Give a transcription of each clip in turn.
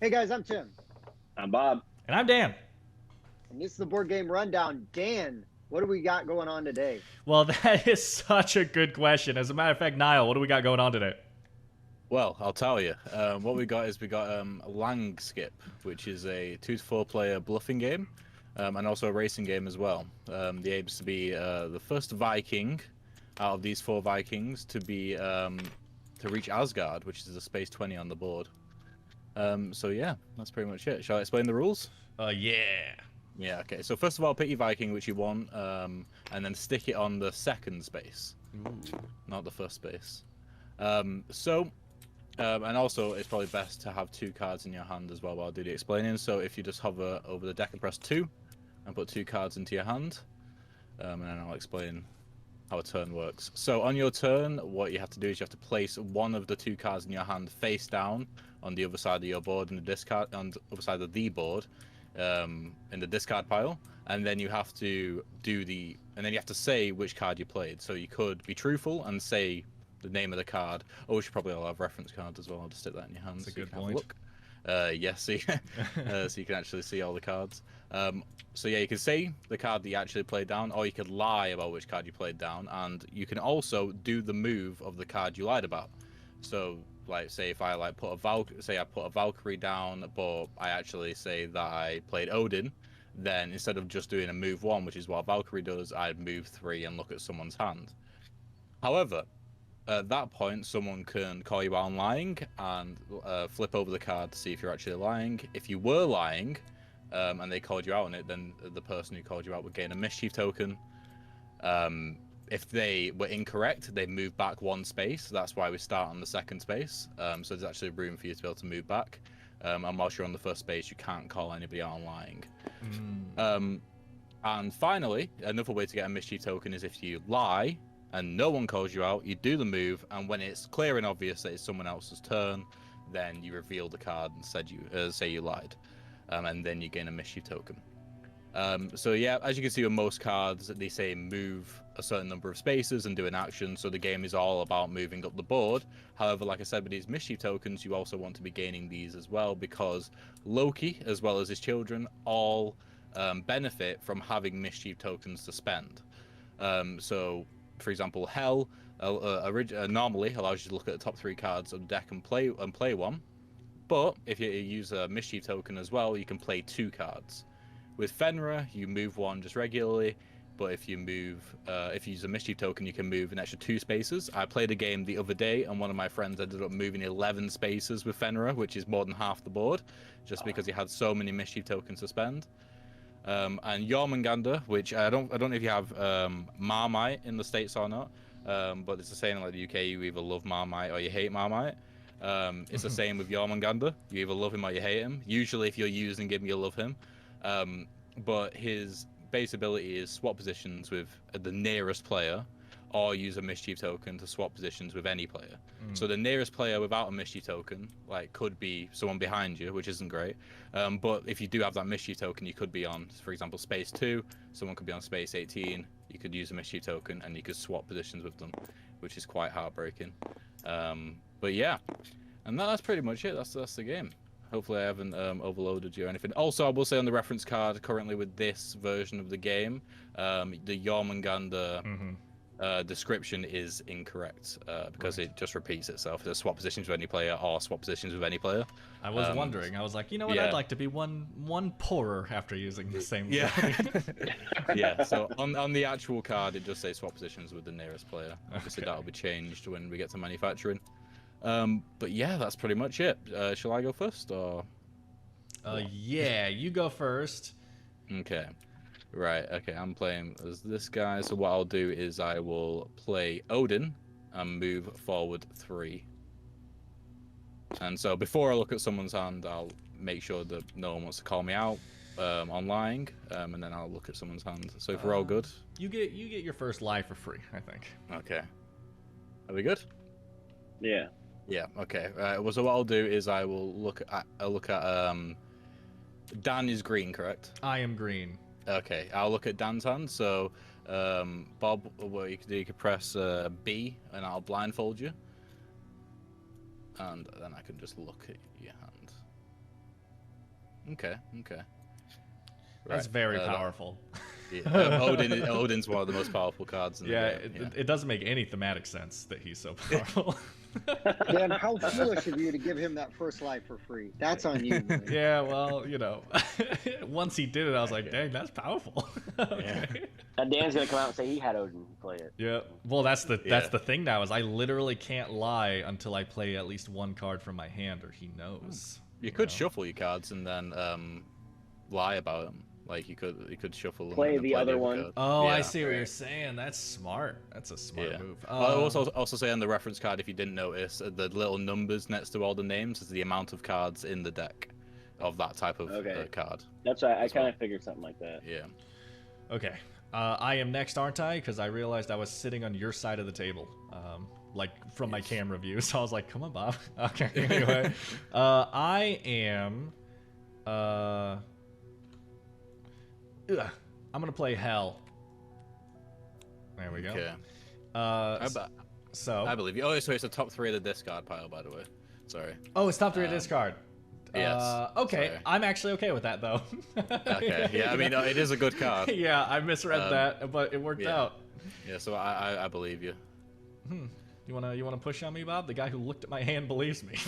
Hey guys, I'm Tim, I'm Bob. And I'm Dan. and this is the board game rundown. Dan, what do we got going on today? Well, that is such a good question. As a matter of fact, Niall, what do we got going on today? Well, I'll tell you. What we got is Langskip, which is a 2 to 4 player bluffing game, and also a racing game as well. The aim is to be the first Viking out of these 4 Vikings to reach Asgard, which is a space 20 on the board. So yeah, that's pretty much it. Shall I explain the rules? Yeah. Yeah. Okay. So first of all, pick your Viking, which you want, and then stick it on the second space, not the first space. And also, it's probably best to have 2 cards in your hand as well while I do the explaining. So if you just hover over the deck and press 2, and put 2 cards into your hand, and then I'll explain how a turn works. So on your turn, what you have to do is you have to place one of the 2 cards in your hand face down on the other side of your board, in the discard on the other side of the board, in the discard pile, and then you have to say which card you played. So you could be truthful and say the name of the card. Oh, we should probably all have reference cards as well. I'll just stick that in your hands. That's a good you can point. Have a look. Yes, see, so you can actually see all the cards. So yeah, you can say the card that you actually played down, or you could lie about which card you played down, and you can also do the move of the card you lied about. So, like, say if I put a Valkyrie down, but I actually say that I played Odin, then instead of just doing a move 1, which is what Valkyrie does, I'd move 3 and look at someone's hand. However, at that point, someone can call you out on lying and flip over the card to see if you're actually lying. If you were lying, and they called you out on it, then the person who called you out would gain a mischief token. If they were incorrect, they move back 1 space. That's why we start on the second space. So there's actually room for you to be able to move back. And whilst you're on the first space, you can't call anybody out on lying. And finally, another way to get a mischief token is if you lie and no one calls you out, you do the move, and when it's clear and obvious that it's someone else's turn, then you reveal the card and say you lied, and then you gain a mischief token. So yeah, as you can see with most cards, they say move a certain number of spaces and do an action, so the game is all about moving up the board. However, like I said, with these mischief tokens, you also want to be gaining these as well, because Loki, as well as his children, all benefit from having mischief tokens to spend. So, for example, Hell normally allows you to look at the top 3 cards of the deck and play 1, but if you use a mischief token as well, you can play 2 cards. With Fenrir, you move 1 just regularly, but if you use a mischief token, you can move an extra 2 spaces. I played a game the other day, and one of my friends ended up moving 11 spaces with Fenrir, which is more than half the board, just because he had so many mischief tokens to spend. And Jormungandr, which I don't know if you have Marmite in the States or not, but it's the same in like the UK. You either love Marmite or you hate Marmite. It's the same with Jormungandr. You either love him or you hate him. Usually, if you're using him, you love him. But his base ability is swap positions with the nearest player, or use a mischief token to swap positions with any player. So the nearest player without a mischief token, could be someone behind you, which isn't great. But if you do have that mischief token, you could be on, for example, space 2. Someone could be on space 18. You could use a mischief token, and you could swap positions with them, which is quite heartbreaking. But yeah, and that's pretty much it. That's the game. Hopefully I haven't overloaded you or anything. Also, I will say on the reference card, currently with this version of the game, the Jormungandr description is incorrect because it just repeats itself. There's swap positions with any player or swap positions with any player. I was wondering. I was like, you know what? yeah. I'd like to be one poorer after using the same. Yeah. Yeah. So on the actual card, it just says swap positions with the nearest player. Obviously, that'll be changed when we get to manufacturing. But yeah, that's pretty much it. Shall I go first or? Yeah, you go first. Okay. Right, okay, I'm playing as this guy, so what I'll do is I will play Odin and move forward 3. And so before I look at someone's hand, I'll make sure that no one wants to call me out on lying, and then I'll look at someone's hand. So if we're all good? You get your first lie for free, I think. Okay. Are we good? Yeah. Yeah, okay. Well, so what I'll do is I will look at Dan is green, correct? I am green. Okay, I'll look at Dan's hand. So, Bob, what you can do, you can press B, and I'll blindfold you, and then I can just look at your hand. Okay. Okay. That's Right. very powerful. Yeah. Odin's one of the most powerful cards in the game. It doesn't make any thematic sense that he's so powerful. Dan, how foolish of you to give him that first life for free. That's on you, man. Yeah, well, you know, once he did it, I was like, dang, that's powerful. Okay. Now Dan's gonna come out and say he had Odin play it. Yeah. Well, that's the thing now is I literally can't lie until I play at least one card from my hand, or he knows. You could shuffle your cards and then lie about them. Like you could shuffle them Play and then the other one. card. Oh, Yeah. I see what you're saying. That's smart. That's a smart move. I'll also say on the reference card, if you didn't notice, the little numbers next to all the names is the amount of cards in the deck of that type of card. That's right. I kind of figured something like that. Yeah. Okay. I am next, aren't I? Because I realized I was sitting on your side of the table, like from my camera view. So I was like, "Come on, Bob." Okay. Anyway, I am. I'm gonna play Hell. There we go. Okay. So I believe you. Oh, so it's the top 3 of the discard pile, by the way. Sorry. Oh, it's top 3 of discard. Yes. Okay. Sorry. I'm actually okay with that though. Okay. Yeah. I mean, it is a good card. Yeah, I misread that, but it worked out. Yeah. So I believe you. You wanna push on me, Bob? The guy who looked at my hand believes me.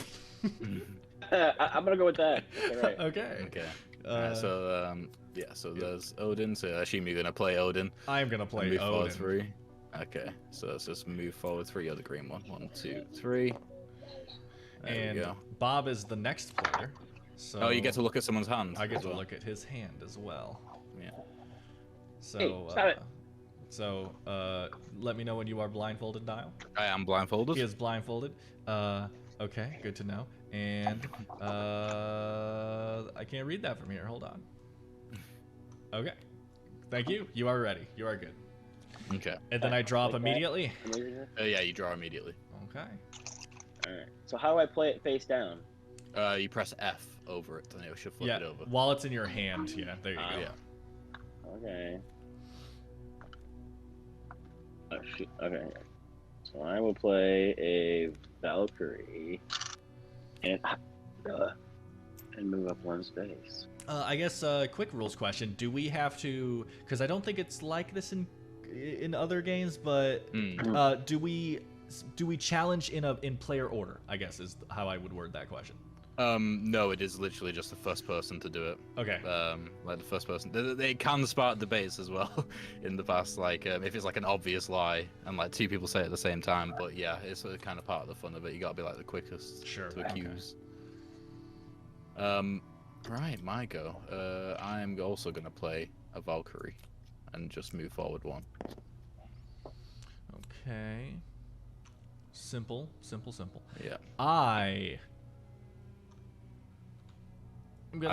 I'm gonna go with that. All right. Okay. Okay. Alright, so so there's Odin. So I assume you're gonna play Odin. I'm gonna play move forward Odin. 3. Okay. So let's just move forward 3. You're the green one. 1, 2, 3. There we go. Bob is the next player. So Oh, you get to look at someone's hand. I get to well. look at his hand as well. Yeah. So Hey, stop it. So let me know when you are blindfolded, Niall. I am blindfolded. He is blindfolded. Okay, good to know. And I can't read that from here. Hold on. Okay. Thank you. You are ready. You are good. Okay. And then I drop Like that? immediately. Yeah, you draw immediately. Okay. All right. So how do I play it face down? You press F over it, and it should flip Yeah. it over. While it's in your hand. Yeah. There you go. Yeah. Okay. Oh shoot. Okay. So I will play a Valkyrie and move up 1 space. I guess quick rules question. Do we have to? Because I don't think it's like this in other games, but do we challenge in player order? I guess is how I would word that question. No, it is literally just the first person to do it. Okay. Like the first person. They can spark debates as well in the past, like if it's like an obvious lie and like 2 people say it at the same time. But yeah, it's kind of part of the fun of it. You gotta be like the quickest to accuse. Right, my go. I'm also gonna play a Valkyrie and just move forward 1. Okay. Simple. Yeah. I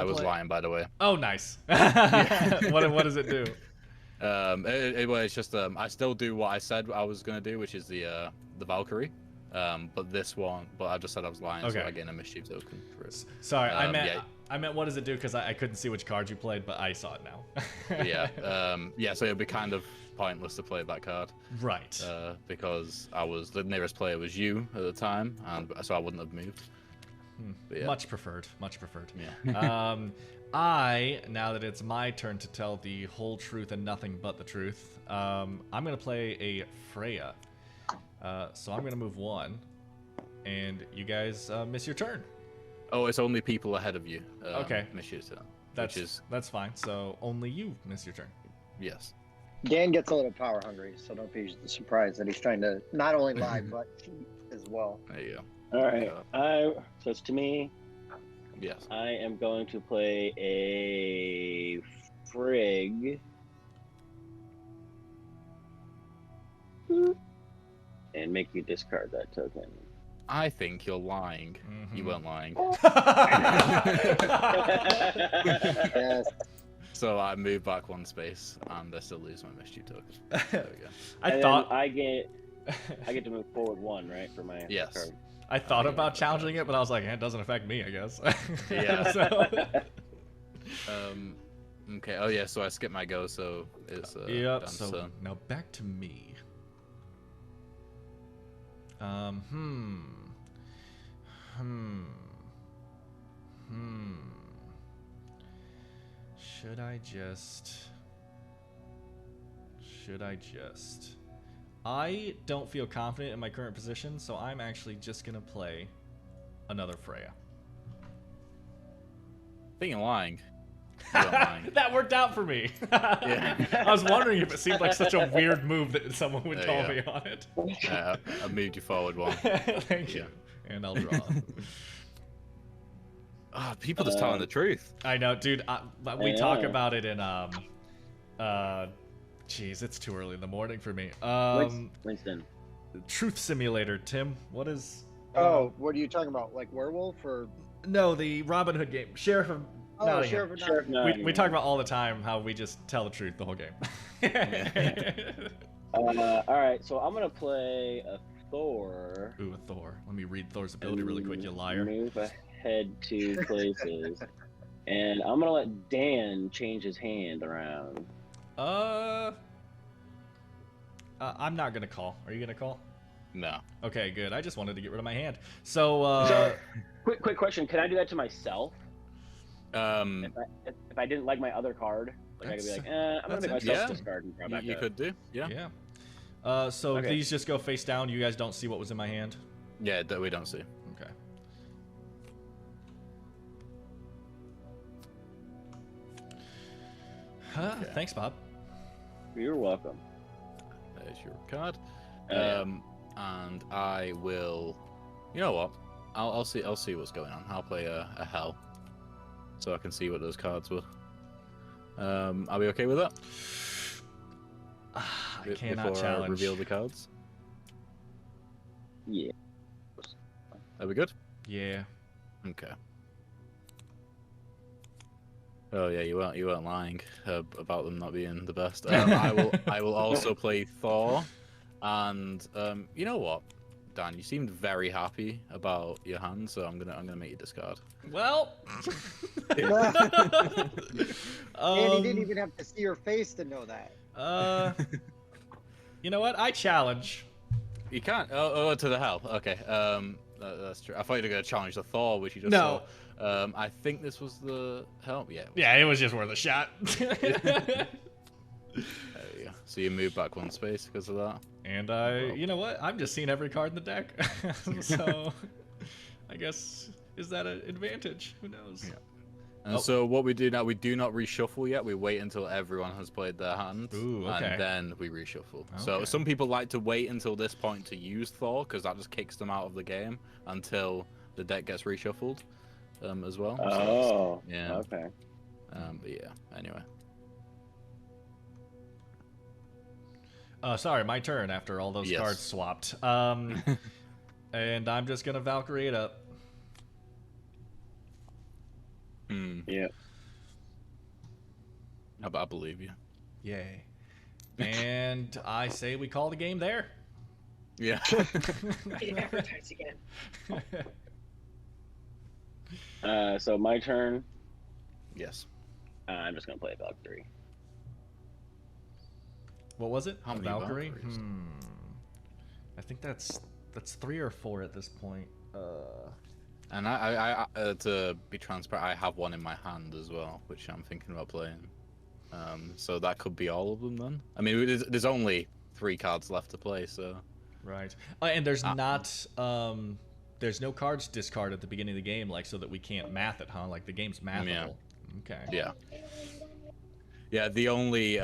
was lying, by the way. Oh, nice. What does it do? It's just I still do what I said I was gonna do, which is the Valkyrie. But this one, I just said I was lying, so I get a mischief token for it. Sorry, I meant what does it do? Because I couldn't see which cards you played, but I saw it now. Yeah. So it'd be kind of pointless to play that card. Right. Because the nearest player was you at the time, and so I wouldn't have moved. Yeah. Much preferred. Yeah. Now that it's my turn to tell the whole truth and nothing but the truth, I'm gonna play a Freya. So I'm gonna move 1, and you guys miss your turn. Oh, it's only people ahead of you. Okay. Miss your turn. That's fine. So only you miss your turn. Yes. Dan gets a little power hungry, so don't be surprised that he's trying to not only lie but cheat as well. There you go. All right. So it's to me. Yes. I am going to play a Frigg. And make you discard that token. I think you're lying. You weren't lying. Yes. So I move back 1 space, and I still lose my mischief token. There we go. I get to move forward 1, right, for my Yes. card. I thought about challenging it, but I was like, it doesn't affect me, I guess. Yeah. So... Okay. Oh yeah. So I skipped my go. So it's yep. So now back to me. Should I just... I don't feel confident in my current position, so I'm actually just going to play another Freya. I think you're lying. You're lying. That worked out for me. Yeah. I was wondering if it seemed like such a weird move that someone would call Yeah. me on it. I moved you forward one. Thank you. And I'll draw. Oh, people just telling the truth. I know, dude. We I talk know. about it in jeez, it's too early in the morning for me. Winston. Truth Simulator, Tim. What is? Oh, what are you talking about? Like werewolf or? No, the Robin Hood game. Sheriff of Oh, Nottingham. Sheriff of Sheriff Nottingham. We talk about all the time how we just tell the truth the whole game. All right, so I'm gonna play a Thor. Ooh, a Thor. Let me read Thor's ability really quick, you liar. Move ahead 2 places, and I'm gonna let Dan change his hand around. I'm not gonna call. Are you gonna call? No. Okay, good. I just wanted to get rid of my hand. So, Quick question: can I do that to myself? Um, If I didn't like my other card, like I could be like, I'm gonna make that's myself interesting. discard and draw back you up. could do. Yeah. yeah. So Okay. these just go face down. You guys don't see what was in my hand. Yeah, that we don't see. Okay. Okay. Thanks, Bob. You're welcome. There's your card. Yeah. And I will. You know what? I'll see what's going on. I'll play a hell, so I can see what those cards were. Are we okay with that? I cannot Before I challenge. reveal the cards. Yeah. Are we good? Yeah. Okay. Oh yeah, you weren't lying about them not being the best. I will also play Thor, and you know what, Dan, you seemed very happy about your hand, so I'm gonna make you discard. Well. And he didn't even have to see your face to know that. You know what? I challenge. You can't. Oh, to the hell. Okay. That's true. I thought you were gonna challenge the Thor, which you just No. saw. I think this was the hell. Yeah. Yeah, it was just worth a shot. There you go. So you move back one space because of that. And you know what? I'm just seeing every card in the deck. So, I guess, is that an advantage? Who knows? Yeah. And so what we do now, we do not reshuffle yet. We wait until everyone has played their hand, Ooh, okay. and then we reshuffle. So Okay. some people like to wait until this point to use Thor, because that just kicks them out of the game until the deck gets reshuffled, as well. So Oh. yeah. Okay. But yeah. Anyway. Sorry, my turn after all those Yes. cards swapped. And I'm just gonna Valkyrie it up. Yeah. I believe you. Yay. And I say we call the game there. Yeah. Advertise again. So my turn. Yes. I'm just gonna play Valkyrie. What was it? How A many Valkyrie? Valkyries? I think that's 3 or 4 at this point. And I to be transparent, I have one in my hand as well, which I'm thinking about playing. So that could be all of them then. I mean, there's only 3 cards left to play, so. Right. And there's there's no cards discard at the beginning of the game, like so that we can't math it, huh? Like the game's mathable. Yeah. Okay. Yeah. Yeah. The only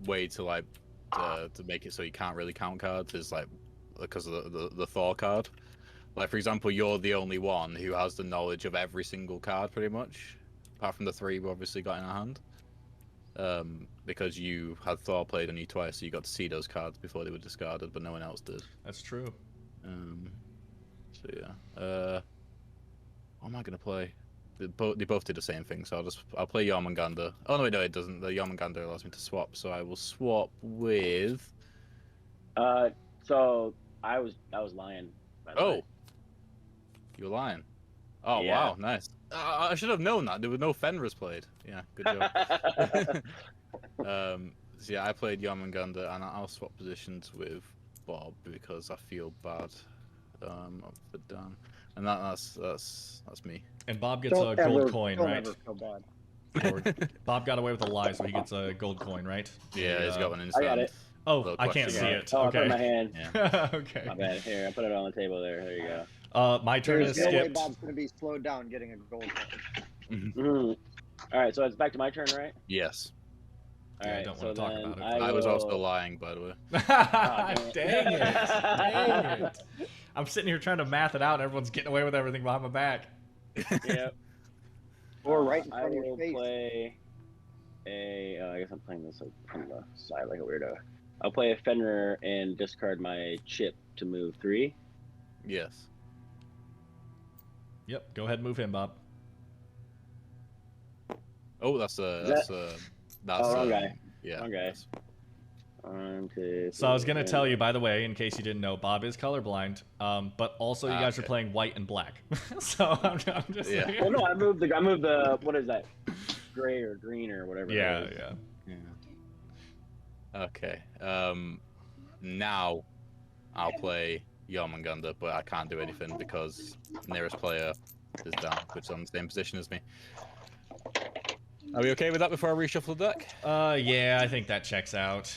way to like to make it so you can't really count cards is like because of the Thor card. Like for example, you're the only one who has the knowledge of every single card, pretty much, apart from the 3 we obviously got in our hand. Because you had Thor played on you twice, so you got to see those cards before they were discarded, but no one else did. That's true. So yeah. What am I gonna play? They both did the same thing, so I'll play Jormungandr. Oh no, it doesn't. The Jormungandr allows me to swap, so I will swap with. So I was lying. By the way. You were lying. Oh Yeah. wow, nice. I should have known that. There were no Fenris played. Yeah, good job. So yeah, I played Jormungandr, and I'll swap positions with Bob because I feel bad. For Dan, and that's me. And Bob gets a gold coin, don't right? ever feel bad. Bob got away with a lie, so he gets a gold coin, right? Yeah, he's got one in his I got hand. it. Oh, Little I can't question see mark. it. Oh, I put it in my Okay. hand. Yeah. Okay. My bad. Here, I put it on the table there. There you go. My turn There's is no way skipped. Bob's going to be slowed down getting a gold coin. Mhm. All right, so it's back to my turn, right? Yes. Yeah, I All right, don't so wanna talk then about it. I was also will- lying, by the way. Dang it. Dang it. I'm sitting here trying to math it out, and everyone's getting away with everything behind my back. Yep. Or right in I front of will your face. play a. I guess I'm playing this from the side like a weirdo. I'll play a Fenrir and discard my chip to move 3. Yes. Yep, go ahead and move him, Bob. Oh, that's wrong guy. Yeah. Wrong guy. 1, 2. So I was 3, gonna tell you, by the way, in case you didn't know, Bob is colorblind. But also you guys are Okay. playing white and black. So I'm just Yeah. saying. Well, no, I moved the. What is that? Gray or green or whatever. Yeah, it is. yeah. Yeah. Okay. Now I'll play Jormungandr, but I can't do anything because nearest player is down, which is on the same position as me. Are we okay with that before I reshuffle the deck? Yeah, I think that checks out.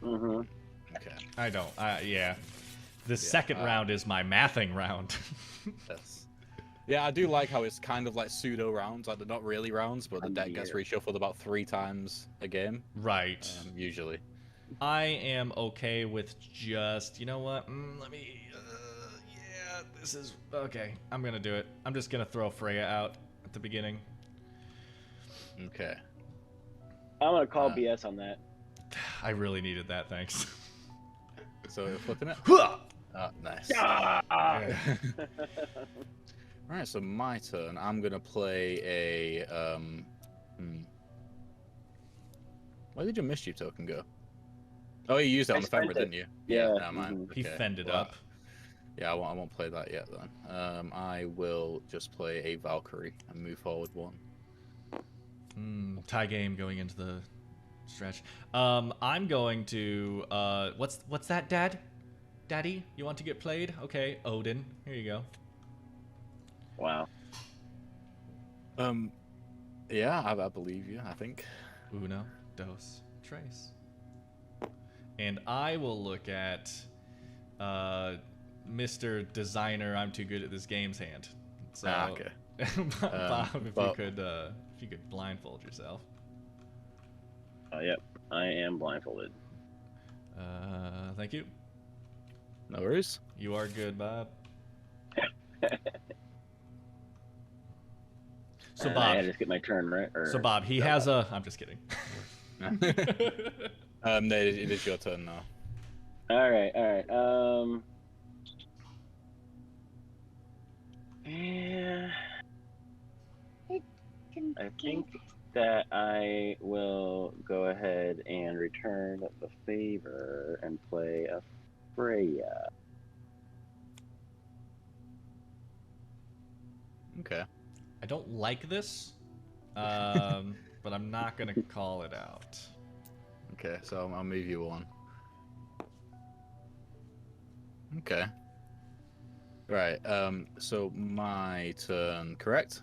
Mhm. Okay. I don't. Yeah. The second round is my mathing round. Yes. Yeah, I do like how it's kind of like pseudo rounds, like they're not really rounds, but the deck gets reshuffled about 3 times a game, Right. usually. I am okay with just, you know what? Let me. Yeah, this is okay. I'm gonna do it. I'm just gonna throw Freya out at the beginning. Okay. I'm gonna call BS on that. I really needed that. Thanks. So we're flipping it. Nice. Yeah. All right, so my turn. I'm gonna play a. Where did your mischief token go? Oh, you used it on the spent Fenrir, it. didn't you? Yeah. Never mind. He Okay. fended Well, up. Yeah, I won't play that yet then. I will just play a Valkyrie and move forward 1. Tie game going into the stretch. I'm going to. What's that, Dad? Daddy, you want to get played? Okay, Odin. Here you go. Wow. Yeah, I believe you. I think. Uno, dos, tres. And I will look at Mr. Designer, I'm too good at this game's hand. So, Okay. Bob, if Bob. you could blindfold yourself. Yep. I am blindfolded. Thank you. No worries. You are good, Bob. So I Bob, had to just get my turn, right? so Bob, he has a. I'm just kidding. No, it is your turn now. All right. Yeah. I think that I will go ahead and return the favor and play a Freya. Okay. I don't like this, but I'm not gonna call it out. Okay, so I'll move you 1. Okay. Right. So my turn, correct?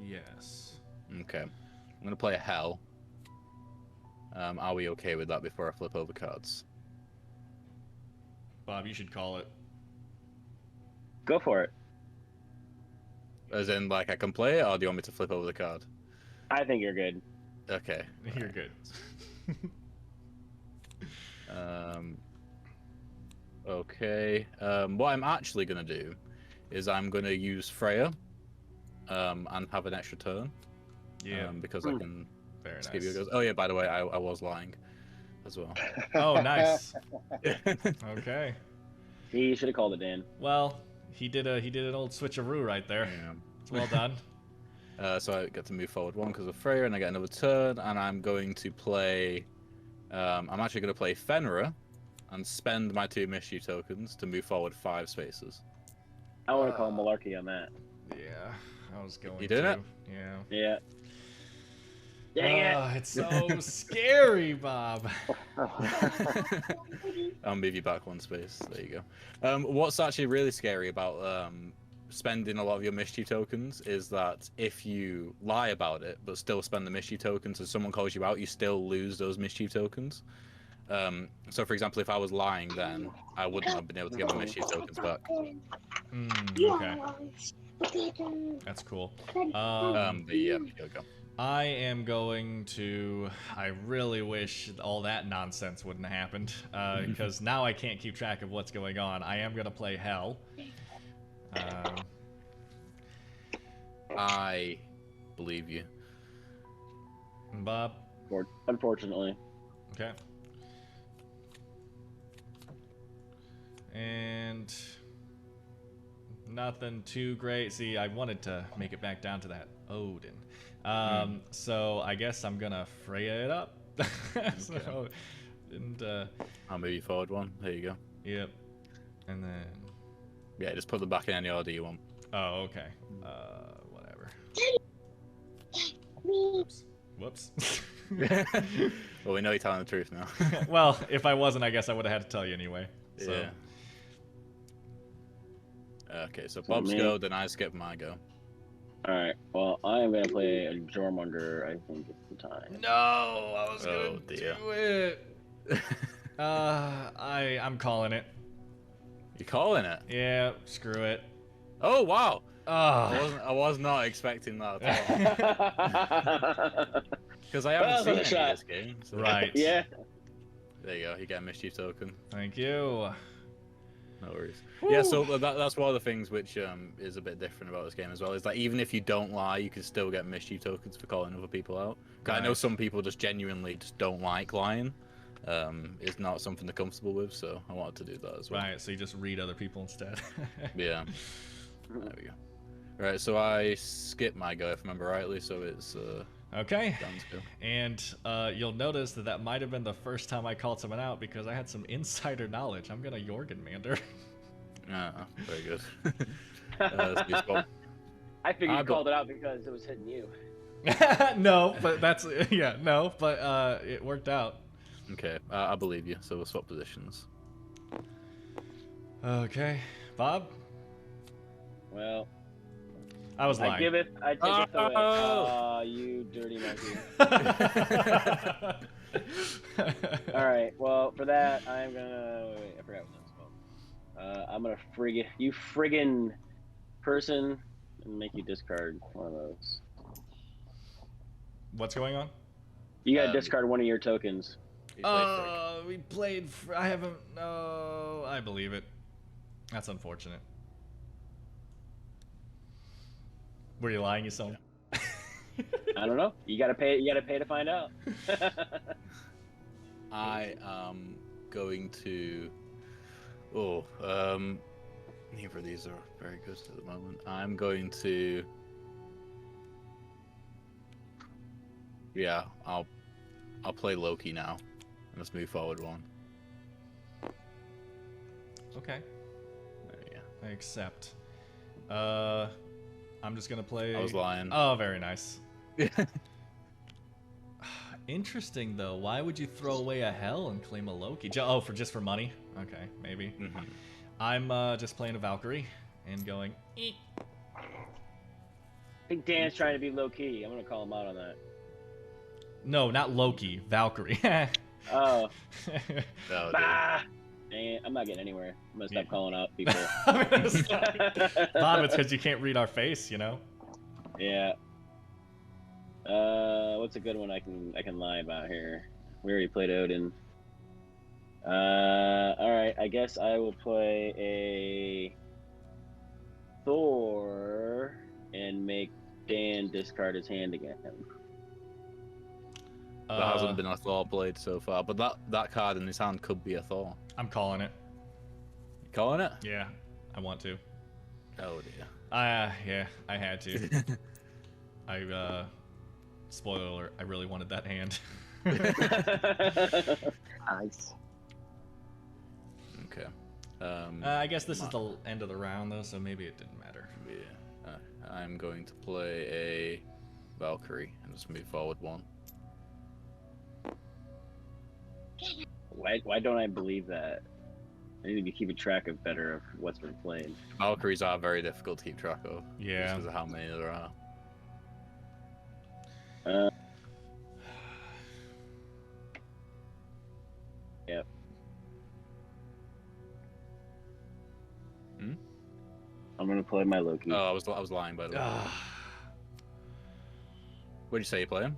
Yes. Okay. I'm gonna play a Hell. Are we okay with that before I flip over cards? Bob, you should call it. Go for it. As in, like, I can play it, or do you want me to flip over the card? I think you're good. Okay. You're good. Okay. What I'm actually gonna do is I'm gonna use Freya, and have an extra turn. Yeah. Because I can Very just give you a nice. go. Oh yeah, by the way, I was lying, as well. Oh, nice. Okay. He should have called it, Dan. Well, he did an old switcheroo right there. Yeah. It's well done. So I get to move forward 1 because of Freya, and I get another turn, and I'm going to play. I'm actually going to play Fenrir, and spend my 2 mischief tokens to move forward 5 spaces. I want to call malarkey on that. Yeah, I was going You did to. it? Yeah. Yeah. Dang it. It's so scary, Bob. I'll move you back 1 space. There you go. What's actually really scary about spending a lot of your mischief tokens is that if you lie about it but still spend the mischief tokens and someone calls you out, you still lose those mischief tokens. So for example, if I was lying then, I wouldn't have been able to get my mischief tokens back. Okay. That's cool. But yeah, here we go. I am going to... I really wish all that nonsense wouldn't have happened, because now I can't keep track of what's going on. I am going to play Hell. I believe you. Bob? Unfortunately. Okay. And... nothing too great. See, I wanted to make it back down to that Odin. So I guess I'm gonna Freya it up. So, and I'll move you forward one. There you go. Yep. And then Yeah, just put them back in any order you want. oh, okay. Whatever. Whoops. Well, we know you're telling the truth now. Well, if I wasn't, I guess I would have had to tell you anyway. So. Yeah. Okay, so Bob's go, then I skip my go. Alright, well, I'm gonna play a Jormungandr. I think it's the time. No, I was gonna dear. do it. I'm calling it. You calling it? Yeah, screw it. Oh wow! Oh. I was not expecting that at all. Because I haven't seen any of this game. So. Right. Yeah. There you go. You get a mischief token. Thank you. No worries. Woo. Yeah, so that's one of the things which is a bit different about this game as well. Is that even if you don't lie, you can still get mischief tokens for calling other people out. 'Cause I know some people just genuinely just don't like lying. It's not something they're comfortable with, so I wanted to do that as well. Right, so you just read other people instead. Yeah. There we go. Right, so I skipped my go if I remember rightly, so it's Okay. Dan's go. And you'll notice that might have been the first time I called someone out because I had some insider knowledge. I'm gonna Jorgenmander. Ah, very good. So you spot- I figured you called it out because it was hitting you. No, but that's no, but it worked out. Okay, I believe you. So we'll swap positions. Okay, Bob. Well, I was lying. I take it away. Oh, you dirty monkey. All right. Well, for that, I'm gonna. Wait, I forgot what that was called. I'm gonna friggin' person and make you discard one of those. What's going on? You gotta discard one of your tokens. We played. I haven't. No, I believe it. That's unfortunate. Were you lying, you son? I don't know. You gotta pay. You gotta pay to find out. I am going to. Neither of these are very good at the moment. I'm going to. Yeah, I'll play Loki now. Let's move forward one. Okay. There you go. I accept. I'm just gonna play. I was lying. Oh, very nice. Interesting though. Why would you throw away a Hell and claim a Loki? Just for money? Okay, maybe. Mm-hmm. I'm just playing a Valkyrie and going. Eek. I think Dan's trying to be low key. I'm gonna call him out on that. No, not Loki. Valkyrie. Oh. No, Bah! Dang it, I'm not getting anywhere. I'm gonna stop calling out people. Bob, it's because you can't read our face, you know. Yeah. What's a good one I can lie about here? We already played Odin. All right. I guess I will play a Thor and make Dan discard his hand again. There hasn't been a Thor played so far, but that card in his hand could be a Thor. I'm calling it. You calling it? Yeah, I want to. Oh dear. Yeah, I had to. Spoiler alert, I really wanted that hand. Nice. Okay. I guess this is the end of the round though, so maybe it didn't matter. Yeah. I'm going to play a Valkyrie and just move forward one. Why don't I believe that? I need to be keeping track of better of what's been played. Valkyries are very difficult to keep track of. Yeah. Just because of how many there are. Yep. Hmm? I'm gonna play my Loki. Oh, I was lying by the way. What'd you say you're playing?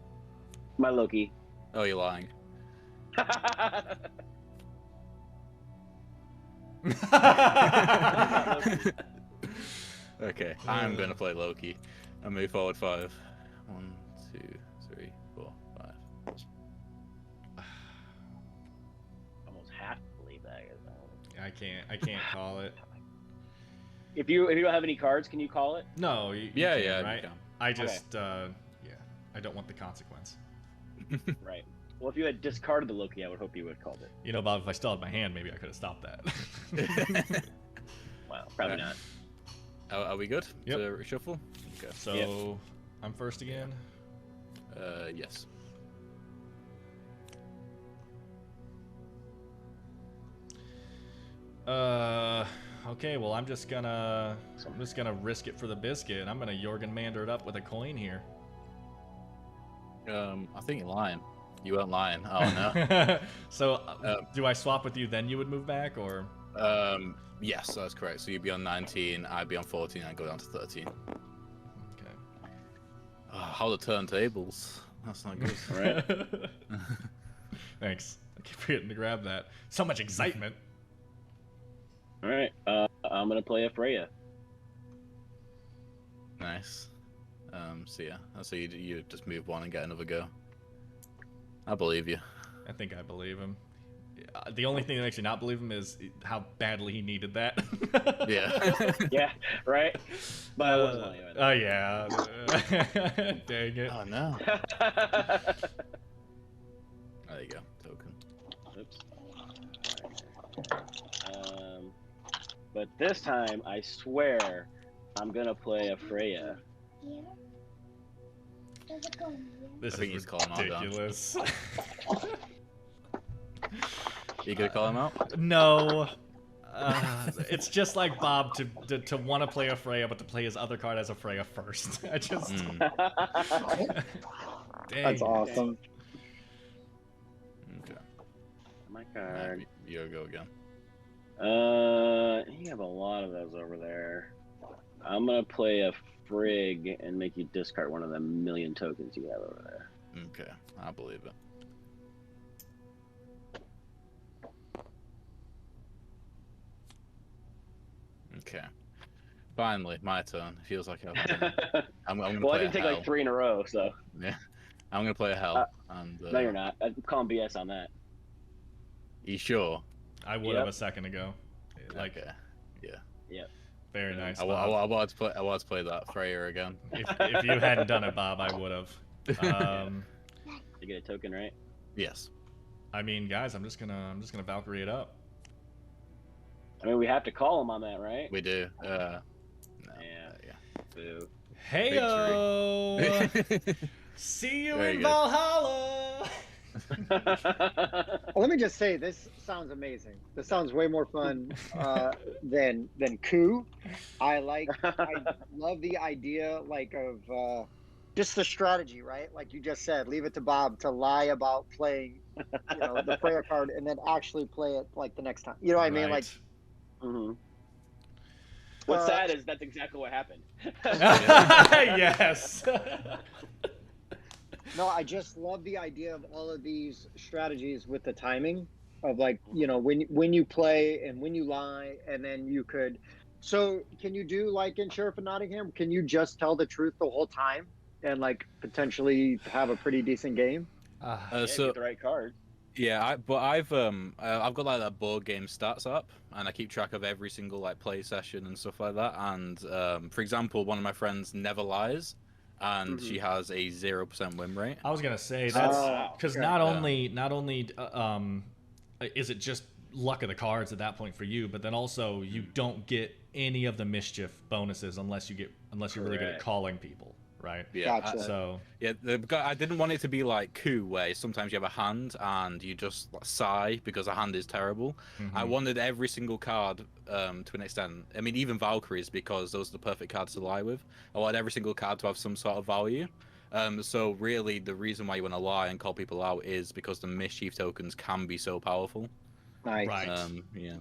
My Loki. Oh, you're lying. Okay, I'm gonna play Loki. And move forward 5. 1, 2, 3, 4, 5. Almost have to believe that. I can't call it. If you don't have any cards, can you call it? No, you Yeah, can, yeah, you right? can. I just, yeah, I don't want the consequence. Right. Well, if you had discarded the Loki, I would hope you would have called it. You know, Bob, if I still had my hand, maybe I could have stopped that. Wow, probably not. Are we good Yep. to reshuffle? Okay. So, Yep. I'm first again. Yes. Okay, well, I'm just gonna risk it for the biscuit. I'm gonna Jorgen Mander it up with a coin here. I think you're lying. You weren't lying. Oh no. So, do I swap with you, then you would move back, or? Yes, that's correct. So you'd be on 19, I'd be on 14, I'd go down to 13. Okay. Oh, how the turntables. That's not good. Right. Thanks. I keep forgetting to grab that. So much excitement. All right. I'm gonna play a Freya. Nice. So yeah, so you just move one and get another go. I believe you. I think I believe him. The only thing that makes me not believe him is how badly he needed that. Yeah. Yeah. Right. But I was lying about Oh yeah. Dang it. Oh no. that. There you go. Token. Oops. But this time, I swear, I'm gonna play a Freya. This I think is he's calling out down. ridiculous. You gonna call him out? No. It's just like Bob to want to play a Freya, but to play his other card as a Freya first. I just. Dang. That's awesome. Okay. My card. You go again. You have a lot of those over there. I'm gonna play a Frig and make you discard one of the million tokens you have over there. Okay, I believe it. Okay. Finally, my turn. Feels like I'm gonna Well, I play can take a hell. like 3 in a row, so. Yeah, I'm gonna play a hell. And No, you're not. I'm calling BS on that. You sure? I would have a second ago. Like, Okay. Yeah. Yep. very nice. I Bob. wanted to play. I wanted to play that Freya again. If you hadn't done it, Bob, I would have. You get a token, right? Yes. I mean, guys, I'm just gonna Valkyrie it up. I mean, we have to call him on that, right? We do. No. Yeah. Boo. Heyo! See you Very in good. Valhalla. Well, let me just say, this sounds amazing. This sounds way more fun than coup. I love the idea, like, of just the strategy, right? Like you just said, leave it to Bob to lie about playing, the prayer card, and then actually play it like the next time. You know what I mean? Like, Mm-hmm. What's sad is that's exactly what happened. Yes. no, I just love the idea of all of these strategies with the timing of, like, when you play and when you lie, and then you could. So can you do like in Sheriff of Nottingham? Can you just tell the truth the whole time and like potentially have a pretty decent game? Yeah, So get the right card. yeah, I've got like that board game stats up, and I keep track of every single like play session and stuff like that. And for example, one of my friends never lies, and she has a 0% win rate. I was gonna say that's because not only is it just luck of the cards at that point for you, but then also you don't get any of the mischief bonuses unless you're really good at calling people, right? Yeah. Gotcha. So Yeah, I didn't want it to be like coup, where sometimes you have a hand and you just sigh because a hand is terrible. I mhm. wanted every single card, to an extent. I mean, even Valkyries, because those are the perfect cards to lie with. I wanted every single card to have some sort of value. So really, the reason why you want to lie and call people out is because the mischief tokens can be so powerful. Nice. Right. Yeah.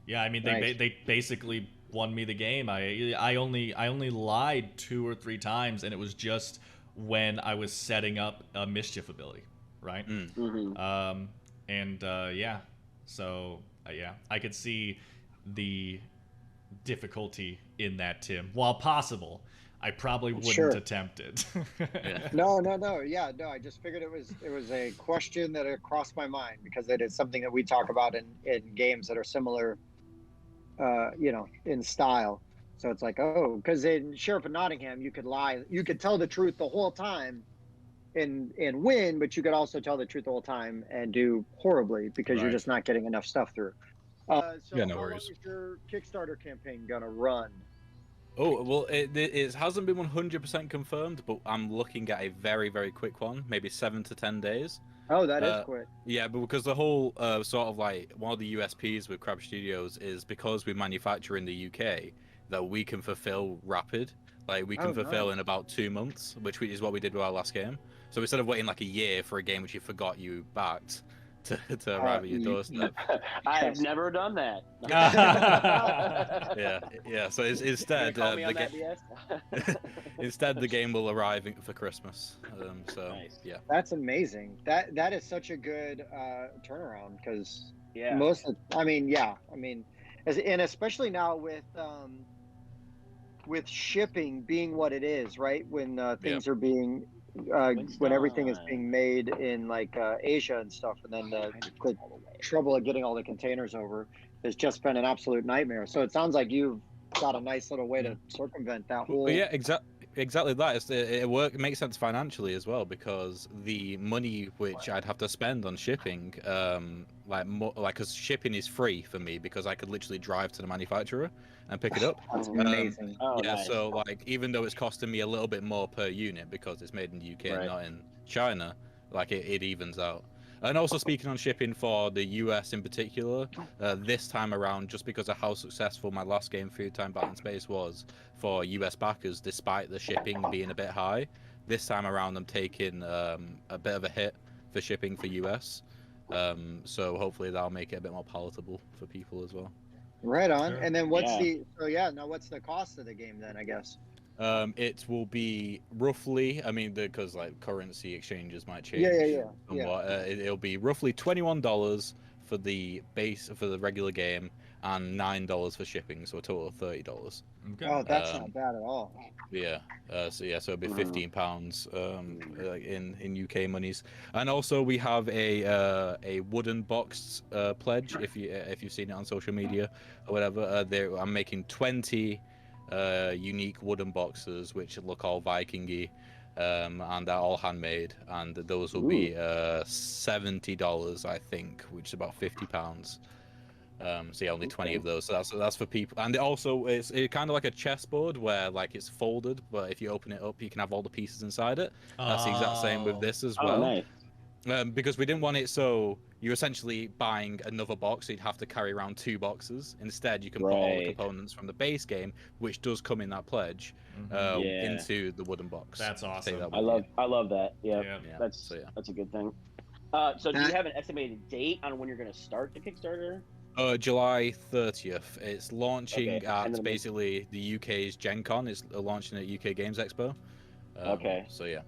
Yeah, I mean Nice. they basically won me the game. I only lied 2 or 3 times, and it was just when I was setting up a mischief ability, right? Mm. Mm-hmm. Yeah, so yeah, I could see the difficulty in that, Tim. While possible, I probably wouldn't Sure. attempt it. Yeah. No. Yeah, no. I just figured it was a question that had crossed my mind because it is something that we talk about in games that are similar, in style. So it's like, oh, because in Sheriff of Nottingham, you could lie, you could tell the truth the whole time and win, but you could also tell the truth the whole time and do horribly because you're Right. just not getting enough stuff through. So Yeah, no how long worries. is your Kickstarter campaign gonna run? Oh, well, it hasn't been 100% confirmed, but I'm looking at a very, very quick one, maybe 7 to 10 days. Oh, that is quick. Yeah, but because the whole sort of like one of the USPs with Crab Studios is because we manufacture in the UK, that we can fulfill rapid. Like we can Oh, fulfill nice. in about 2 months, which is what we did with our last game. So instead of waiting like a year for a game which you forgot you backed to arrive at your doorstep. I've never done that. Yeah. So instead, Call me on that, BS? instead the game will arrive for Christmas. So Nice. yeah. That's amazing. That is such a good turnaround because Yeah. and especially now with shipping being what it is, right? When things are being when everything is being made in like Asia and stuff, and then the trouble of getting all the containers over has just been an absolute nightmare. So it sounds like you've got a nice little way to circumvent that whole. Well, yeah, exactly that. It makes sense financially as well because the money which I'd have to spend on shipping, because shipping is free for me because I could literally drive to the manufacturer and pick it up. That's amazing. Oh, Yeah, nice. so like even though it's costing me a little bit more per unit because it's made in the UK and not in China, like it evens out. And also speaking on shipping for the US in particular, this time around, just because of how successful my last game, Food Time Battle in Space, was for US backers, despite the shipping being a bit high, this time around I'm taking a bit of a hit for shipping for US. So hopefully that'll make it a bit more palatable for people as well. Right on. Sure. And then what's the cost of the game then, I guess? It will be roughly, because like currency exchanges might change. Yeah. Somewhat. It'll be roughly $21 for the regular game and $9 for shipping, so a total of $30. Okay. Oh, that's not bad at all. Yeah. So it'll be £15 in UK monies. And also we have a wooden box pledge if you've seen it on social media or whatever. I'm making 20 unique wooden boxes which look all Viking-y, and they're all handmade, and those will be $70, I think, which is about £50. So yeah, only 20 of those. So that's for people, and it's kind of like a chessboard where like it's folded, but if you open it up, you can have all the pieces inside it. That's the exact same with this as well. Nice. Because we didn't want it so you're essentially buying another box, so you'd have to carry around 2 boxes. Instead, you can put all the components from the base game, which does come in that pledge, into the wooden box. That's awesome. I love that. Yeah. That's a good thing. So do you have an estimated date on when you're going to start the Kickstarter? July 30th. It's launching at basically the UK's Gen Con. It's launching at UK Games Expo. So yeah.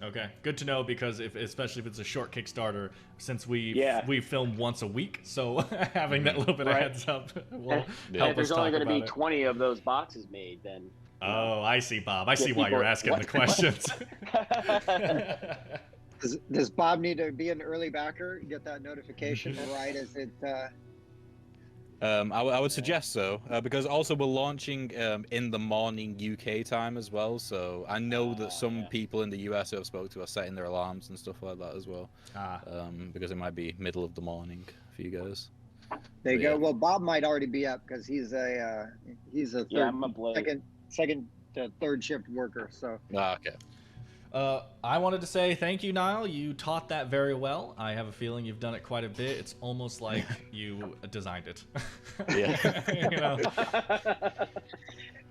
Okay, good to know because especially if it's a short Kickstarter, since we film once a week, so having that little bit of heads up will help if there's us only talk going to be about 20 of those boxes made, then. Oh, I see, Bob. I see why you're asking the questions. Does Bob need to be an early backer? Get that notification right as it. I would suggest so, because also we're launching in the morning UK time as well, so I know that some people in the US who I've spoke to are setting their alarms and stuff like that as well, because it might be middle of the morning for you guys. There you go. Well, Bob might already be up because he's a third a third shift worker. So Okay. I wanted to say thank you, Niall. You taught that very well. I have a feeling you've done it quite a bit. It's almost like you designed it. Yeah. You know?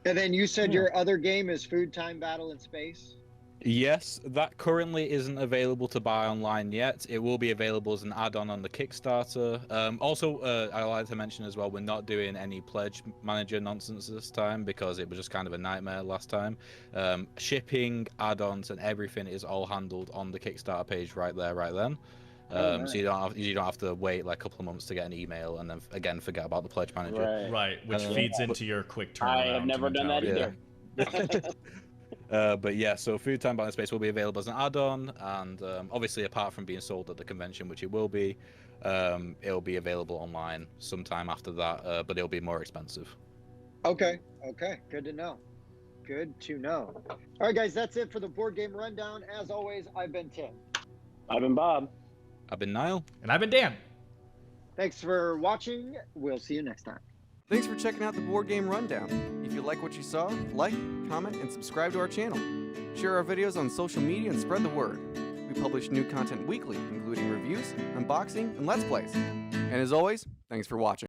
and then you said your other game is Food Time Battle in Space. Yes, that currently isn't available to buy online yet. It will be available as an add-on on the Kickstarter. Also, I like to mention as well, we're not doing any pledge manager nonsense this time because it was just kind of a nightmare last time. Shipping, add-ons, and everything is all handled on the Kickstarter page right there, right then. Nice. So you don't have to wait like a couple of months to get an email and then again forget about the pledge manager. Right, which feeds into your quick turnaround. I have never done that mentality. either. But yeah, so Food Time Battle in Space will be available as an add-on, and obviously apart from being sold at the convention, which it will be available online sometime after that, but it'll be more expensive. Okay. Good to know. Good to know. All right, guys, that's it for the board game rundown. As always, I've been Tim. I've been Bob. I've been Niall. And I've been Dan. Thanks for watching. We'll see you next time. Thanks for checking out the Board Game Rundown. If you like what you saw, like, comment, and subscribe to our channel. Share our videos on social media and spread the word. We publish new content weekly, including reviews, unboxing, and Let's Plays. And as always, thanks for watching.